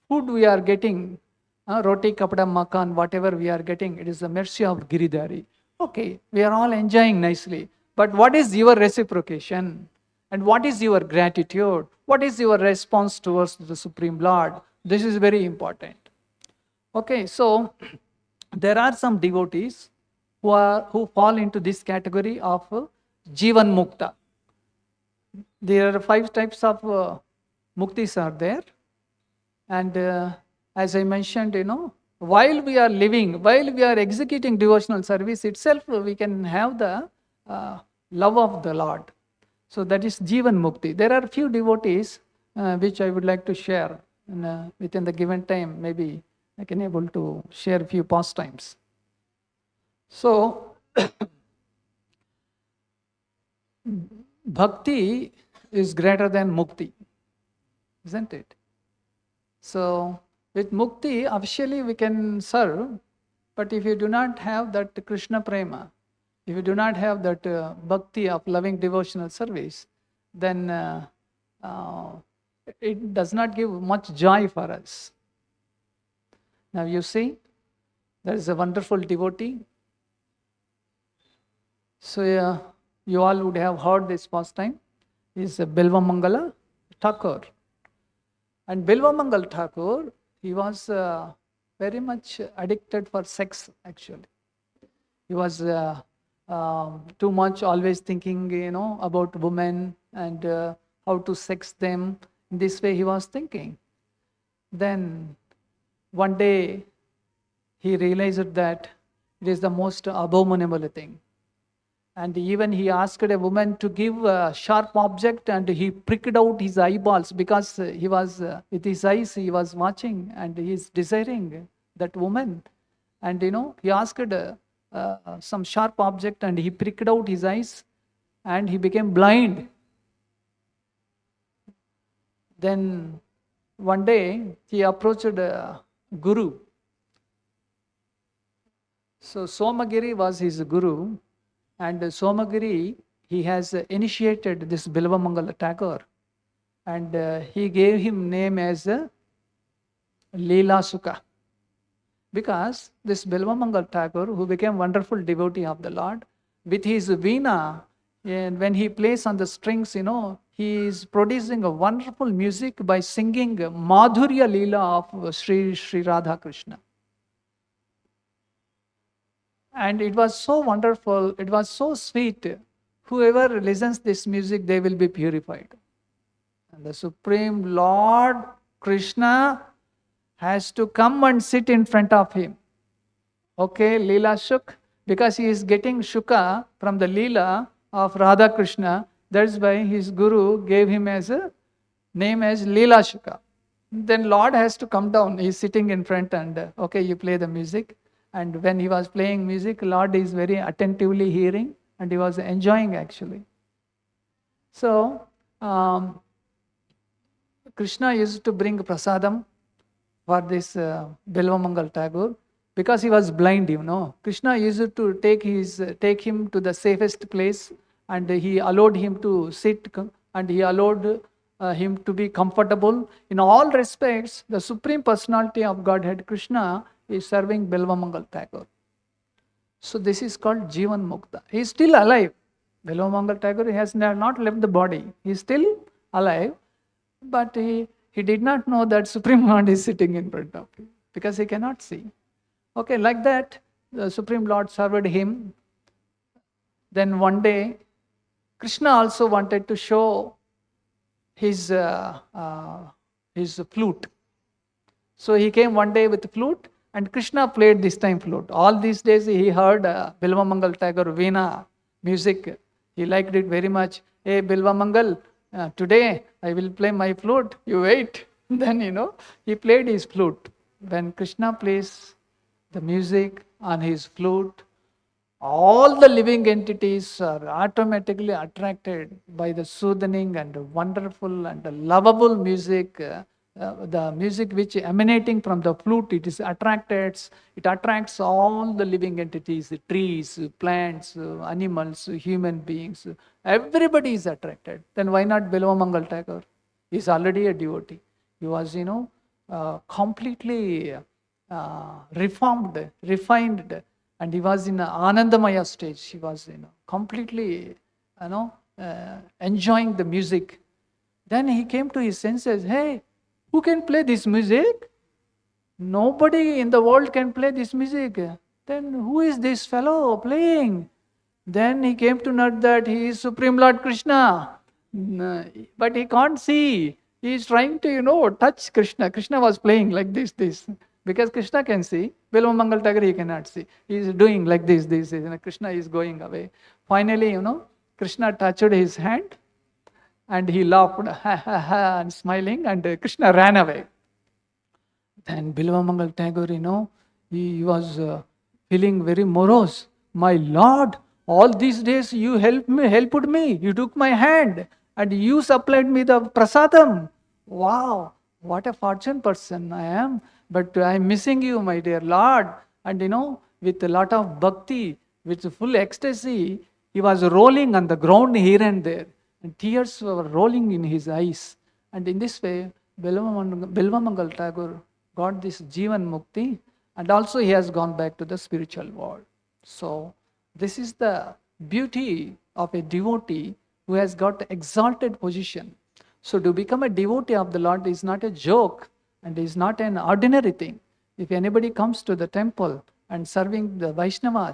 food we are getting, roti, kapda, makan, whatever we are getting, it is the mercy of Giridhari. Okay, we are all enjoying nicely. But what is your reciprocation? And what is your gratitude? What is your response towards the Supreme Lord? This is very important. Okay, so there are some devotees who fall into this category of Jivan Mukta. There are 5 types of muktis are there. And as I mentioned, while we are living, while we are executing devotional service itself, we can have the love of the Lord. So that is Jivan Mukti. There are few devotees which I would like to share within the given time. Maybe I can able to share a few pastimes. So Bhakti is greater than Mukti, isn't it? So with Mukti, officially we can serve, but if you do not have that Krishna Prema, if you do not have that Bhakti of loving devotional service, then it does not give much joy for us. Now you see, there is a wonderful devotee. So you all would have heard this pastime. He is Bilva Mangala Thakur. And Bilva Mangal Thakur, he was very much addicted for sex, actually. He was too much always thinking, about women and how to sex them. In this way he was thinking. Then one day he realized that it is the most abominable thing. And even he asked a woman to give a sharp object, and he pricked out his eyeballs because he was, with his eyes, he was watching and he is desiring that woman. And he asked some sharp object and he pricked out his eyes and he became blind. Then one day he approached a guru. So Somagiri was his guru. And Somagiri, he has initiated this Bilva Mangala Thakur, and he gave him name as Leela Sukha. Because this Bilva Mangal Thakur, who became wonderful devotee of the Lord, with his veena, and when he plays on the strings, he is producing a wonderful music by singing Madhurya Leela of Sri Sri Radha Krishna. And it was so wonderful, it was so sweet. Whoever listens this music, they will be purified. And the Supreme Lord Krishna has to come and sit in front of him. Okay, Leela Shuk, because he is getting Shuka from the Leela of Radha Krishna. That's why his guru gave him as a name as Leela Shuka. Then Lord has to come down. He is sitting in front and, okay, you play the music. And when he was playing music, Lord is very attentively hearing and he was enjoying actually. So, Krishna used to bring prasadam for this Bilva Mangal Thakur because he was blind, Krishna used to take him to the safest place and he allowed him to sit and he allowed him to be comfortable. In all respects, the Supreme Personality of Godhead, Krishna, is serving Bilva Mangal Thakur. So this is called Jivan Mukta. He is still alive. Bilva Mangal Thakur has not left the body. He is still alive, but he did not know that Supreme Lord is sitting in front of him because he cannot see. Okay, like that, the Supreme Lord served him. Then one day, Krishna also wanted to show his flute. So he came one day with the flute. And Krishna played this time flute. All these days he heard Bilva Mangal Thakur Veena music. He liked it very much. Hey Bilva Mangal, today I will play my flute. You wait. Then he played his flute. When Krishna plays the music on his flute, all the living entities are automatically attracted by the soothing and wonderful and lovable music. The music which emanating from the flute, it attracts all the living entities, the trees, plants, animals, human beings. Everybody is attracted. Then why not Bilva Mangal Thakur? He is already a devotee. He was, completely reformed, refined, and he was in an Anandamaya stage. He was, completely, enjoying the music. Then he came to his senses. Hey, who can play this music? Nobody in the world can play this music. Then who is this fellow playing? Then he came to know that he is Supreme Lord Krishna. But he can't see. He is trying to, touch Krishna. Krishna was playing like this. Because Krishna can see. Bilva Mangal Thakur he cannot see. He is doing like this. And Krishna is going away. Finally, Krishna touched his hand and he laughed, ha ha ha, and smiling, and Krishna ran away. Then Bilva Mangal Thakur, he was feeling very morose. My Lord, all these days you helped me. You took my hand and you supplied me the prasadam. Wow, what a fortunate person I am. But I am missing you, my dear Lord. And with a lot of bhakti, with full ecstasy, he was rolling on the ground here and there. And tears were rolling in his eyes. And in this way, Bilva Mangal Thakur got this Jivan Mukti, and also he has gone back to the spiritual world. So, this is the beauty of a devotee who has got exalted position. So, to become a devotee of the Lord is not a joke and is not an ordinary thing. If anybody comes to the temple and serving the Vaishnavas,